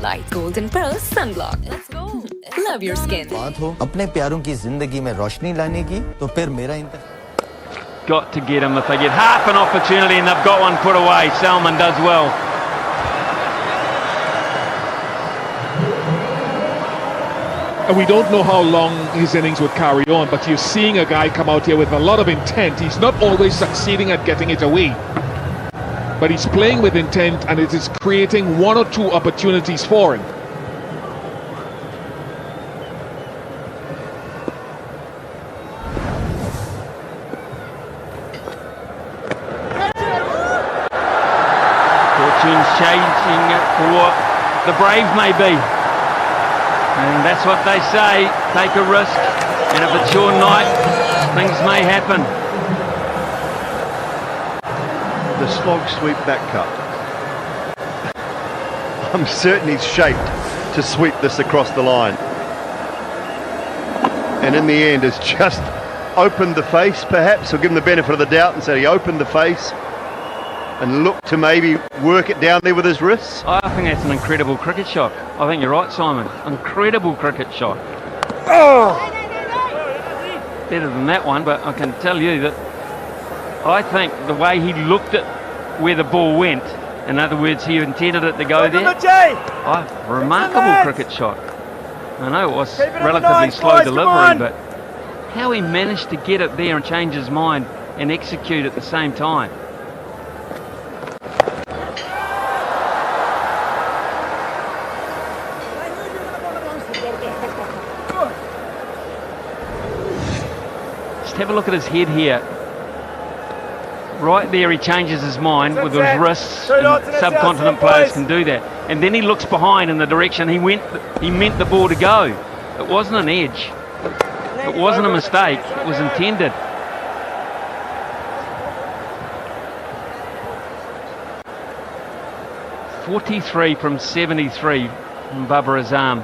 light. Golden Pearl Sunblock. Let's go. Love your skin. बात हो अपने प्यारों की जिंदगी में रोशनी लाने की, तो फिर मेरा got to get him if they get half an opportunity, and they've got one put away. Salman does well. And we don't know how long his innings would carry on, but you're seeing a guy come out here with a lot of intent. He's not always succeeding at getting it away, but he's playing with intent, and it is creating one or two opportunities for him. Fortune's changing for the brave, maybe. And that's what they say, take a risk, and if it's your night, things may happen. The slog sweep back cut. I'm certain he's shaped to sweep this across the line. And in the end, it's just opened the face, perhaps. We'll give him the benefit of the doubt and say he opened the face and look to maybe work it down there with his wrists. I think that's an incredible cricket shot. I think you're right, Simon. Incredible cricket shot. Oh! Better than that one, but I can tell you that I think the way he looked at where the ball went, in other words, he intended it to go there. Remarkable cricket shot. I know it was relatively slow delivery, but how he managed to get it there and change his mind and execute at the same time. Just have a look at his head here. Right there he changes his mind with his wrists, and subcontinent players can do that. And then he looks behind in the direction he meant the ball to go. It wasn't an edge. It wasn't a mistake. It was intended. .43 from 73 from Babar Azam.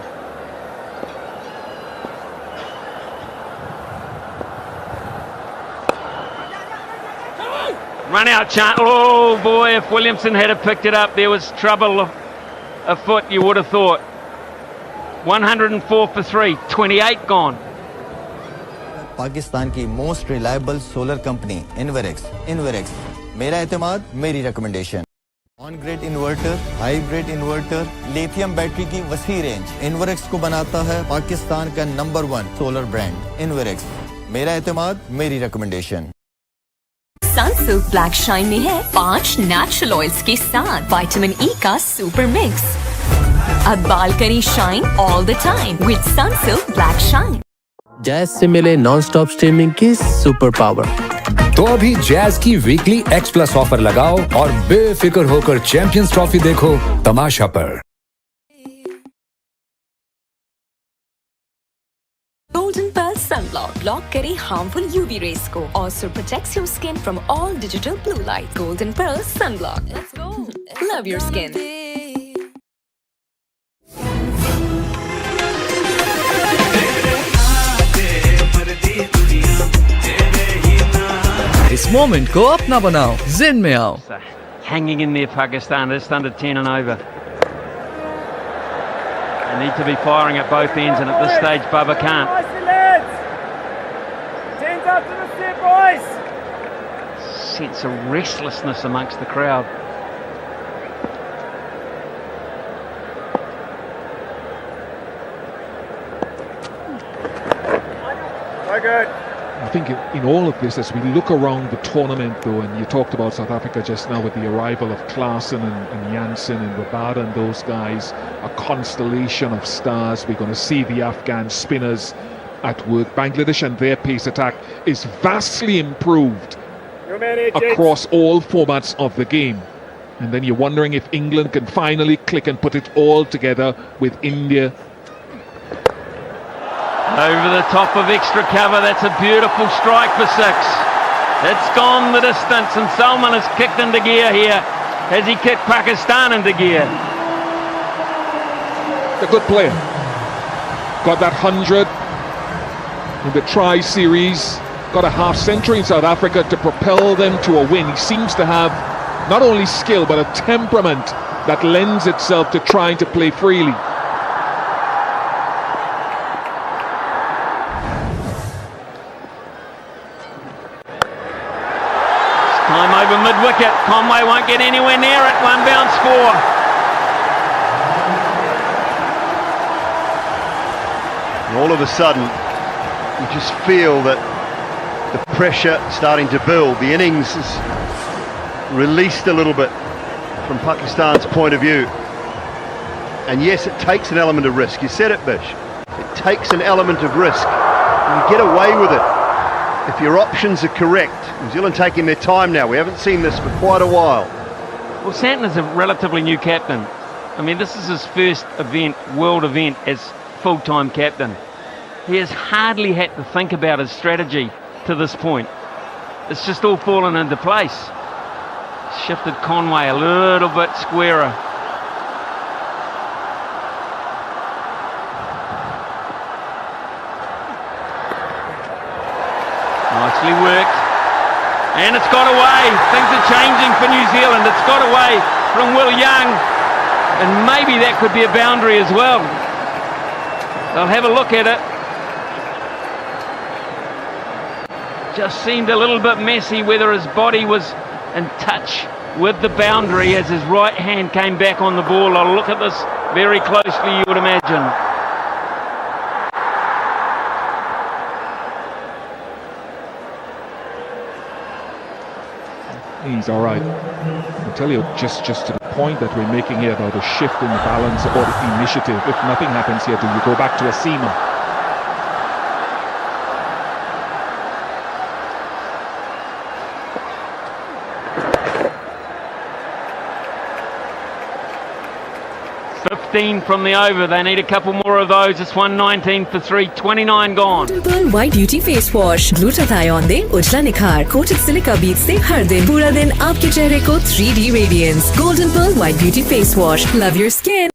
Run out chance. Oh boy, if Williamson had picked it up, there was trouble afoot, you would have thought. 104 for 3, 28 gone. Pakistan की most reliable solar company Inverex मेरा एतमाद मेरी recommendation on grid inverter hybrid inverter lithium battery की वसी range Inverex को बनाता है पाकिस्तान का नंबर 1 सोलर ब्रांड इन्वेरेक्स मेरा एतमाद मेरी रिकमेंडेशन सनसिल्क ब्लैक शाइन में है 5 नेचुरल ऑयल्स के साथ विटामिन ई का सुपर मिक्स। अब बाल करें shine all the time with Sunsilk black shine. Jazz से मिले नॉन स्टॉप स्ट्रीमिंग की सुपर पावर। तो अभी जैज की वीकली X+ ऑफर लगाओ और बेफिक्र होकर चैंपियंस ट्रॉफी देखो तमाशा पर। Golden Pearl Sunblock block करे harmful UV rays को, also protects your skin from all digital blue light. Golden Pearl Sunblock. Let's go. Love your skin. इस मोमेंट को अपना बनाओ, जिन में आओ। Hanging in there, Pakistan, just under 10 and over. They need to be firing at both ends, and at this stage, Babar can't. Sense of restlessness amongst the crowd. Very good. I think in all of this, as we look around the tournament though, and you talked about South Africa just now with the arrival of Klaasen and Jansen and Rabada and those guys, a constellation of stars. We're going to see the Afghan spinners at work. Bangladesh and their pace attack is vastly improved across all formats of the game. And then you're wondering if England can finally click and put it all together with India. Over the top of extra cover, that's a beautiful strike for 6. It's gone the distance, and Salman has kicked into gear here. Has he kicked Pakistan into gear? A good player. Got that 100 in the Tri-Series. Got a half-century in South Africa to propel them to a win. He seems to have not only skill, but a temperament that lends itself to trying to play freely. Time over mid-wicket. Conway won't get anywhere near it. One bounce four. And all of a sudden, you just feel that the pressure starting to build. The innings is released a little bit from Pakistan's point of view. And yes, it takes an element of risk. You said it, Bish. It takes an element of risk. You get away with it if your options are correct. New Zealand taking their time now. We haven't seen this for quite a while. Well, Santon is a relatively new captain. I mean, this is his first event, world event, as full-time captain. He has hardly had to think about his strategy to this point. It's just all fallen into place. Shifted Conway a little bit squarer. Nicely worked. And it's got away. Things are changing for New Zealand. It's got away from Will Young. And maybe that could be a boundary as well. They'll have a look at it. Just seemed a little bit messy whether his body was in touch with the boundary as his right hand came back on the ball. I'll look at this very closely, you would imagine. He's all right. I'll tell you, just to the point that we're making here about a shift in the balance or the initiative. If nothing happens here, do you go back to a seamer? From the over, they need a couple more of those. It's 119 for 3, 29 gone. Golden Pearl White Beauty Face Wash, glutathione दे उजला निखार, coated silica beads से हर दिन पूरा दिन आपके चेहरे को 3D radiance. Golden Pearl White Beauty Face Wash, love your skin.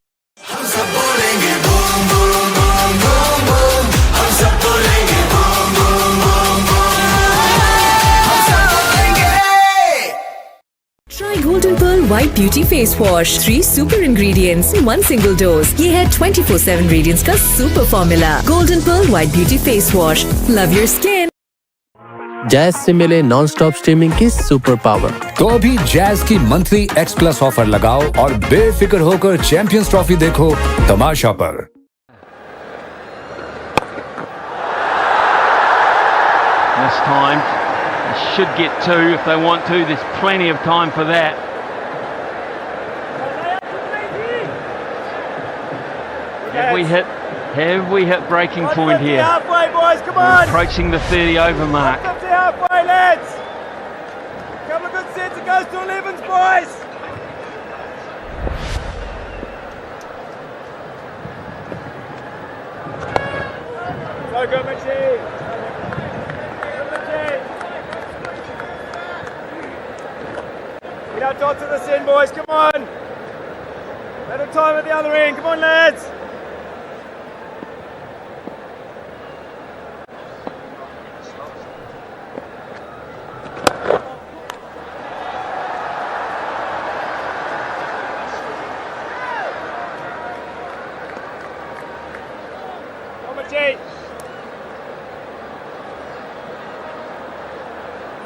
Try Golden Pearl White Beauty Face Wash. 3 super ingredients, 1 single dose. ये है 24/7 radiance का super formula. Golden Pearl White Beauty Face Wash. Love your skin. Jazz से मिले non stop streaming की super power. तो अभी jazz की monthly X+ offer लगाओ और बेफिक्र होकर चैंपियंस ट्रॉफी देखो तमाशा पर। This time, they should get 2 if they want to. There's plenty of time for that. Have we hit breaking point here? Halfway, boys, come on! We're approaching the 30 over mark. 50 halfway, lads! Couple of good sets, it goes to 11s, boys! So good, Mitchie! Get our dots at this end, boys, come on! Better time at the other end, come on, lads!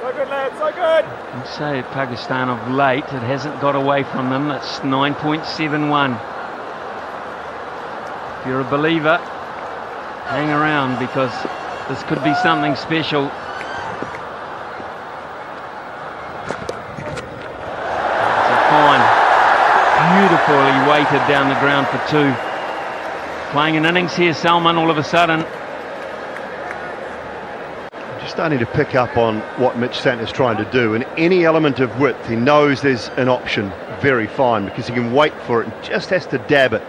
So good, lads, so good. I'd say Pakistan of late, it hasn't got away from them. It's 9.71. If you're a believer, hang around because this could be something special. It's a fine, beautifully weighted down the ground for 2. Playing an innings here, Salman, all of a sudden. Starting to pick up on what Mitch Santner's trying to do, and any element of width, he knows there's an option. Very fine, because he can wait for it and just has to dab it,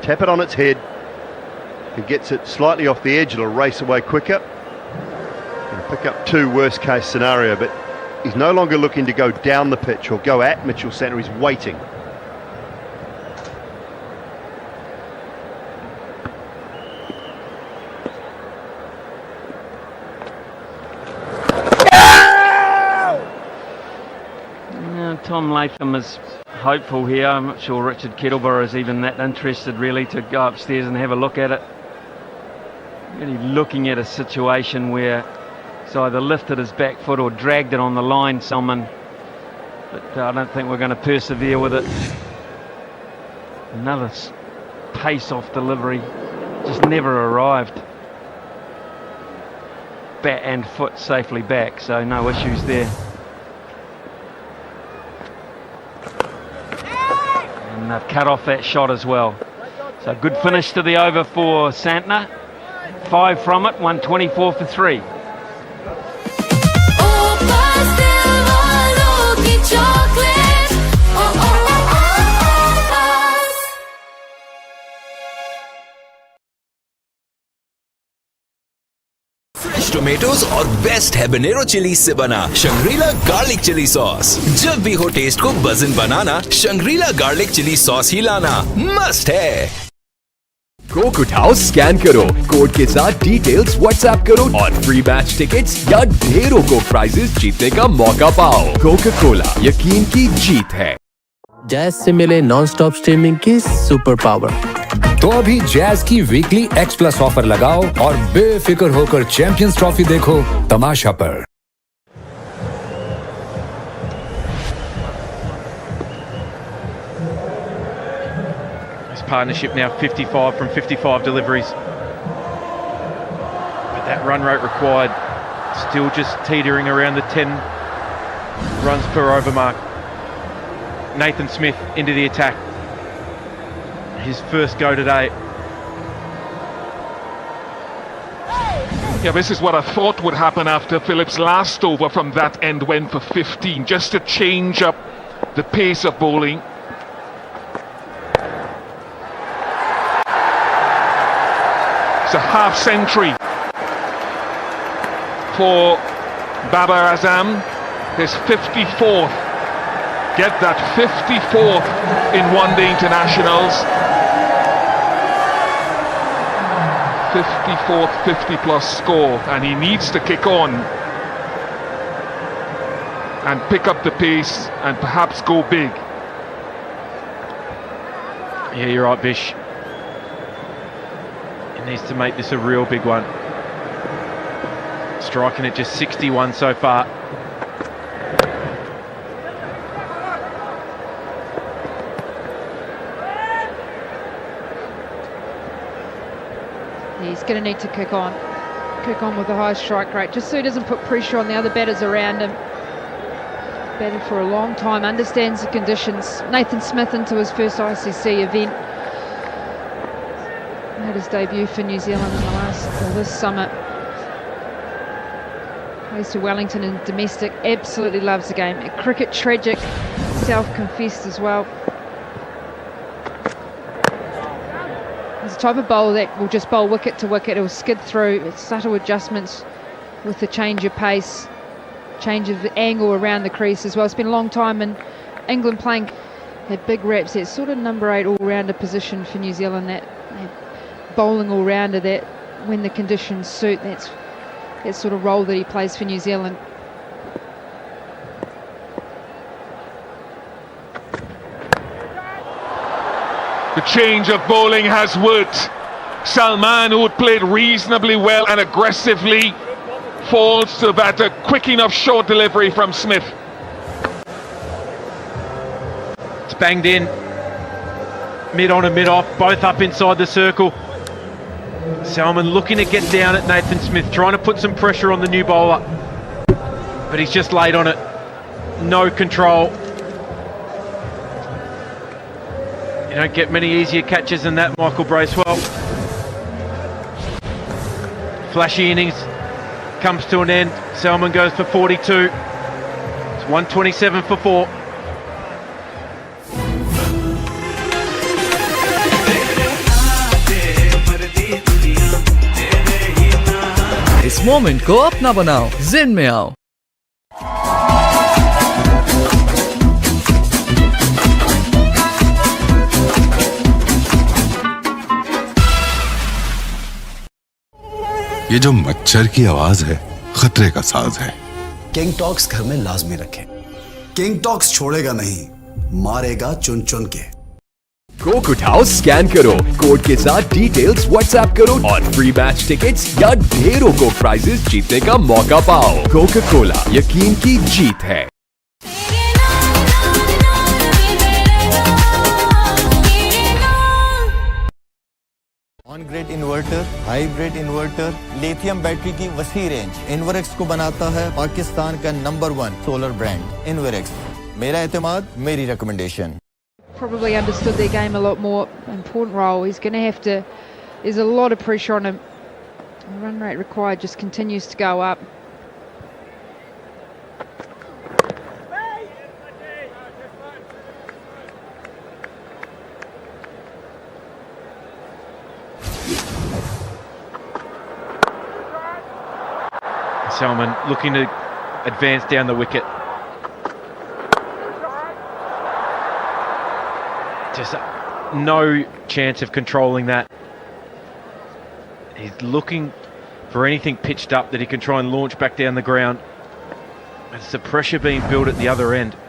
tap it on its head. He gets it slightly off the edge, it'll race away quicker and pick up 2, worst case scenario. But he's no longer looking to go down the pitch or go at Mitchell Santner, he's waiting. Tom Latham is hopeful here. I'm not sure Richard Kettleborough is even that interested really to go upstairs and have a look at it. Really looking at a situation where it's either lifted his back foot or dragged it on the line, someone. But I don't think we're going to persevere with it. Another pace off delivery, just never arrived. Bat and foot safely back, so no issues there. And they've cut off that shot as well. So good finish to the over for Santner. 5 from it, 124 for 3. Tomatoes और best habanero chilli से बना Shangrila garlic chilli sauce. जब भी हो test को बज़न बनाना, Shangrila garlic chilli sauce ही लाना must है। Coke उठाओ, स्कैन करो, कोड के साथ डिटेल्स व्हाट्सएप करो और फ्री मैच टिकट्स या ढेरों को प्राइजेस जीतने का मौका पाओ। कोका कोला, यकीन की जीत है। जैज से मिले नॉन स्टॉप स्ट्रीमिंग की सुपर पावर। तो अभी जैज की वीकली X+ ऑफर लगाओ और बेफिक्र होकर चैंपियंस ट्रॉफी देखो तमाशा पर। This partnership now 55 from 55 deliveries. But that run rate required still just teetering around the 10 runs per over mark. Nathan Smith into the attack. His first go today. Yeah, this is what I thought would happen after Phillips' last over from that end went for 15, just to change up the pace of bowling. It's a half century for Babar Azam, his 54th. Get that 54th in one-day internationals. 54th 50-plus score, and he needs to kick on and pick up the pace and perhaps go big. Yeah, you're right, Bish. He needs to make this a real big one. Striking at just 61 so far. He's going to need to kick on with a high strike rate, just so he doesn't put pressure on the other batters around him. Batted for a long time, understands the conditions. Nathan Smith into his first ICC event. Made his debut for New Zealand in this summer. Plays to Wellington in domestic, absolutely loves the game. At cricket, tragic, self-confessed as well. He's the type of bowler that will just bowl wicket to wicket. It will skid through. It's subtle adjustments with the change of pace, change of angle around the crease as well. It's been a long time in England playing. Had big reps. It's sort of number 8 all-rounder position for New Zealand. That bowling all-rounder that when the conditions suit, that's that sort of role that he plays for New Zealand. The change of bowling has worked. Salman, who had played reasonably well and aggressively, falls to that quick enough short delivery from Smith. It's banged in. Mid on and mid off, both up inside the circle. Salman looking to get down at Nathan Smith, trying to put some pressure on the new bowler. But he's just laid on it. No control. You don't get many easier catches than that, Michael Bracewell. Flashy innings comes to an end. Salman goes for 42. It's 127 for 4. इस moment को अपना बनाओ, जिन में आओ। ये जो मच्छर की आवाज है, खतरे का साज है। किंग टॉक्स घर में लाजमी रखें। किंग टॉक्स छोड़ेगा नहीं, मारेगा चुन चुन के। कोक उठाओ, स्कैन करो, कोड के साथ डिटेल्स व्हाट्सएप करो और फ्री मैच टिकट्स या ढेरों को प्राइजेस जीतने का मौका पाओ। कोका कोला, यकीन की जीत है। On grid inverter, hybrid inverter, lithium battery की वसी रेंज इन्वरेक्स को बनाता है पाकिस्तान का नंबर 1 सोलर ब्रांड इन्वरेक्स। मेरा एतमाद, मेरी recommendation. Probably understood their game a lot more. Important role. He's going to have to. There's a lot of pressure on him. The run rate required just continues to go up. Salman looking to advance down the wicket. Just no chance of controlling that. He's looking for anything pitched up that he can try and launch back down the ground. It's the pressure being built at the other end.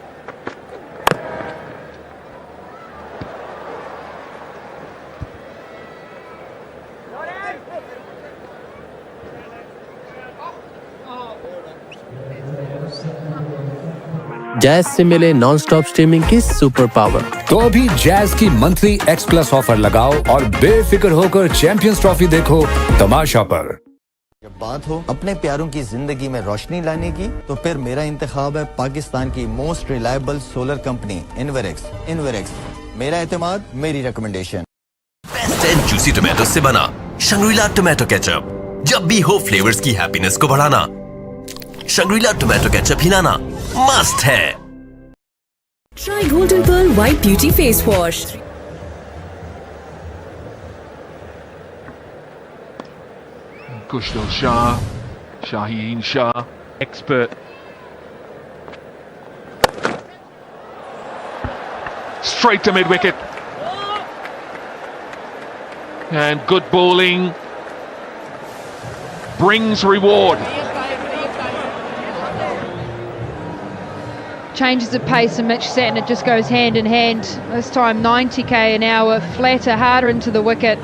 Jazz से मिले non stop streaming की super power. तो अभी jazz की monthly X+ offer लगाओ और बेफिक्र होकर चैंपियंस ट्रॉफी देखो तमाशा पर। जब बात हो अपने प्यारों की जिंदगी में रोशनी लाने की, तो फिर मेरा इंतखाब है पाकिस्तान की most reliable solar company Inverex. Inverex, मेरा एतमाद, मेरी recommendation. Best and juicy tomato से बना शंग्रीला टोमेटो केचप। जब भी हो फ्लेवर्स की हैप्पीनेस को बढ़ाना, शंग्रीला टोमेटो केचप हिलाना मस्त है। Try Golden Pearl White Beauty Face Wash. Kushdal Shah, Shaheen Shah, expert. Straight to mid-wicket. And good bowling brings reward. Changes of pace and Mitch Satin, it just goes hand in hand. This time 90k an hour, flatter, harder into the wicket.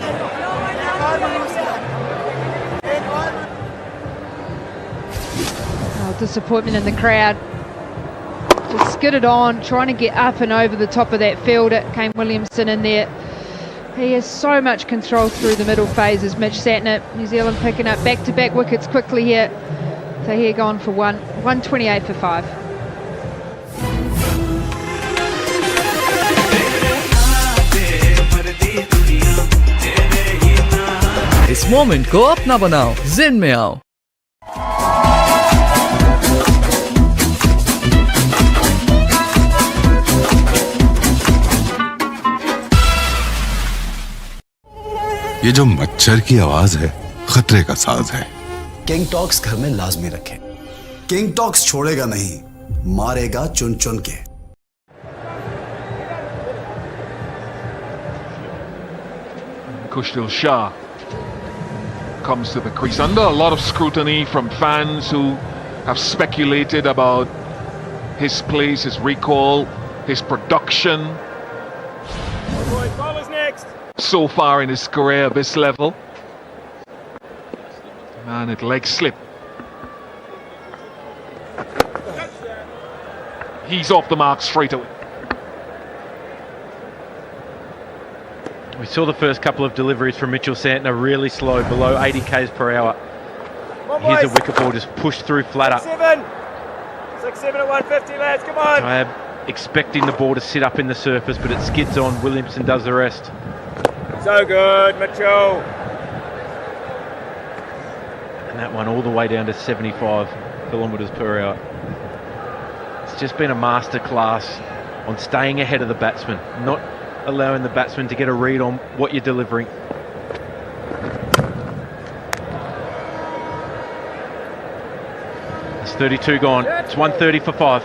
Oh, disappointment in the crowd. Just skidded on, trying to get up and over the top of that fielder. Kane Williamson in there. He has so much control through the middle phases. Mitch Satin, New Zealand picking up back-to-back wickets quickly here. So here gone for 128 for 5. इस moment को अपना बनाओ, जिन में आओ। ये जो मच्छर की आवाज है, खतरे का साज है। किंग टॉक्स घर में लाजमी रखें। किंग टॉक्स छोड़ेगा नहीं, मारेगा चुन चुन के। Kushdal Shah comes to the crease under a lot of scrutiny from fans who have speculated about his place, his recall, his production so far in his career at this level. And it leg slip. He's off the mark straight away. We saw the first couple of deliveries from Mitchell Santner really slow, below 80 k's per hour. Here's a wicket ball just pushed through flatter. 6-7 at 150, lads, come on! I am expecting the ball to sit up in the surface, but it skids on. Williamson does the rest. So good, Mitchell. And that one all the way down to 75 kilometres per hour. It's just been a masterclass on staying ahead of the batsman, not allowing the batsman to get a read on what you're delivering. It's 32 gone. It's 130 for 5.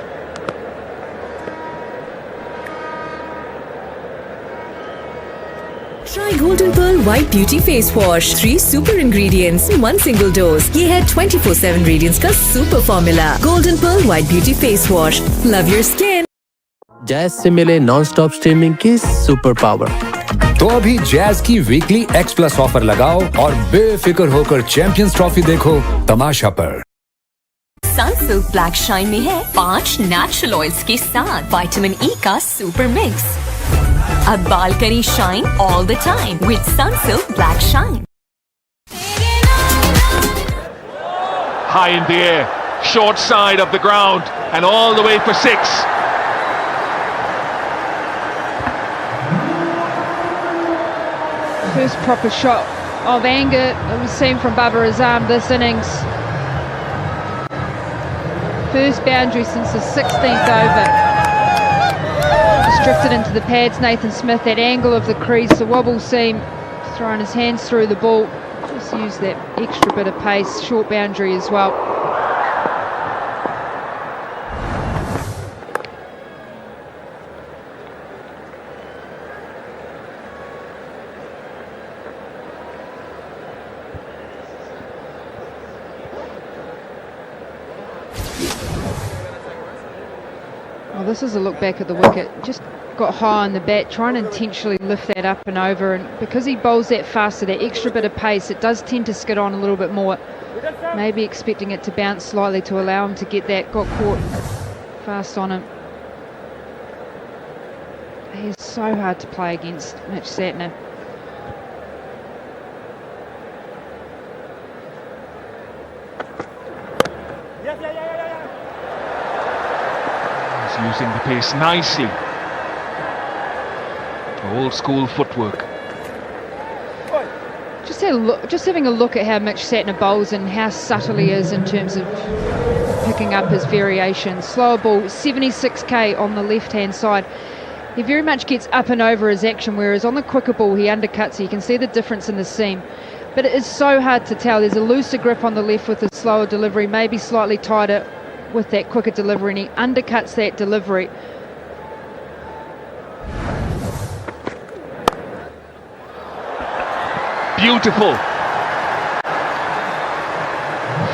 Try Golden Pearl White Beauty Face Wash. 3 super ingredients, 1 single dose. ये है 24/7 ingredients का super formula. Golden Pearl White Beauty Face Wash. Love your skin. Jazz से मिले non stop streaming की super power. तो अभी jazz की weekly X+ offer लगाओ और बेफिक्र होकर चैंपियंस ट्रॉफी देखो तमाशा पर। सनसिल्क ब्लैक शाइन में है 5 नेचुरल ऑयल्स के साथ विटामिन ई का सुपर मिक्स। अब बाल करें shine all the time with Sunsilk black shine. High in the air, short side of the ground, and all the way for 6. First proper shot of anger that was seen from Babar Azam this innings. First boundary since the 16th over. Just drifted into the pads, Nathan Smith, that angle of the crease, the wobble seam, throwing his hands through the ball. Just use that extra bit of pace, short boundary as well. Well, this is a look back at the wicket. Just got high on the bat, trying to intentionally lift that up and over, and because he bowls that faster, that extra bit of pace, it does tend to skid on a little bit more. Maybe expecting it to bounce slightly to allow him to get that. Got caught fast on him. He is so hard to play against, Mitch Santner. Using the pace nicely. Old school footwork. Just having a look at how Mitch Santner bowls and how subtle he is in terms of picking up his variations. Slower ball, 76k on the left-hand side. He very much gets up and over his action, whereas on the quicker ball he undercuts. So you can see the difference in the seam. But it is so hard to tell. There's a looser grip on the left with a slower delivery, maybe slightly tighter with that quicker delivery, and he undercuts that delivery. Beautiful.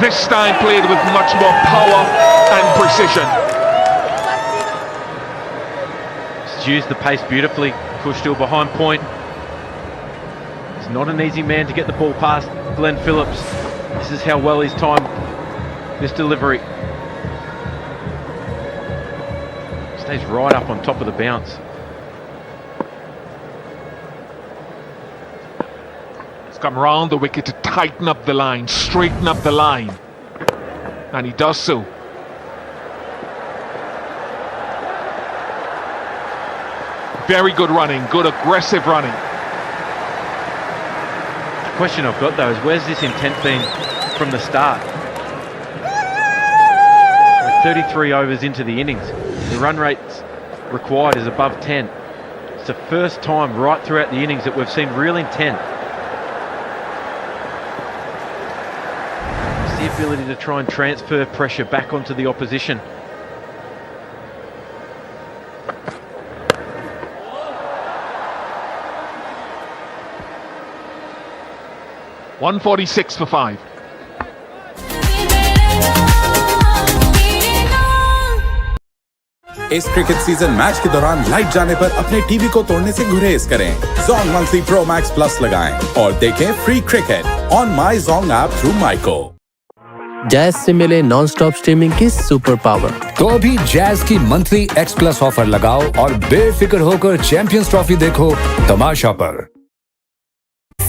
This time played with much more power and precision. He's used the pace beautifully. Push still behind point. He's not an easy man to get the ball past Glenn Phillips. This is how well he's timed this delivery. Stays right up on top of the bounce. He's come round the wicket to tighten up the line, straighten up the line, and he does so. Very good running, good aggressive running. The question I've got though is, where's this intent been from the start? We're 33 overs into the innings. The run rate required is above 10. It's the first time right throughout the innings that we've seen real intent. It's the ability to try and transfer pressure back onto the opposition. $146 for 5. इस cricket season match के दौरान light जाने पर अपने TV को तोड़ने से गुरेज करें। Zong monthly pro max plus लगाएं और देखें free cricket on my Zong app through माइको। जैज से मिले नॉन स्टॉप स्ट्रीमिंग की सुपर पावर। तो अभी जैज की मंथली X+ ऑफर लगाओ और बेफिक्र होकर चैंपियंस ट्रॉफी देखो तमाशा पर।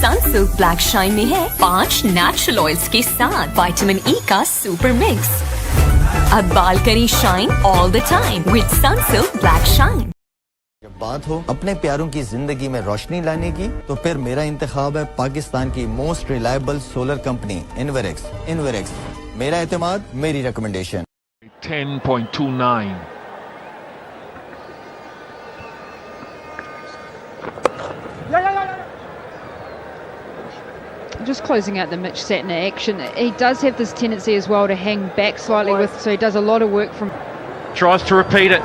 सनसिल्क ब्लैक शाइन में है 5 नेचुरल ऑयल्स के साथ विटामिन ई का सुपर मिक्स। अब बाल करें shine all the time with Sunsilk black shine. जब बात हो अपने प्यारों की जिंदगी में रोशनी लाने की, तो फिर मेरा इंतखाब है पाकिस्तान की most reliable solar company Inverex. मेरा एतमाद, मेरी recommendation. 10.29. Just closing out the Mitch Santner action, he does have this tendency as well to hang back slightly with, so he does a lot of work from. Tries to repeat it.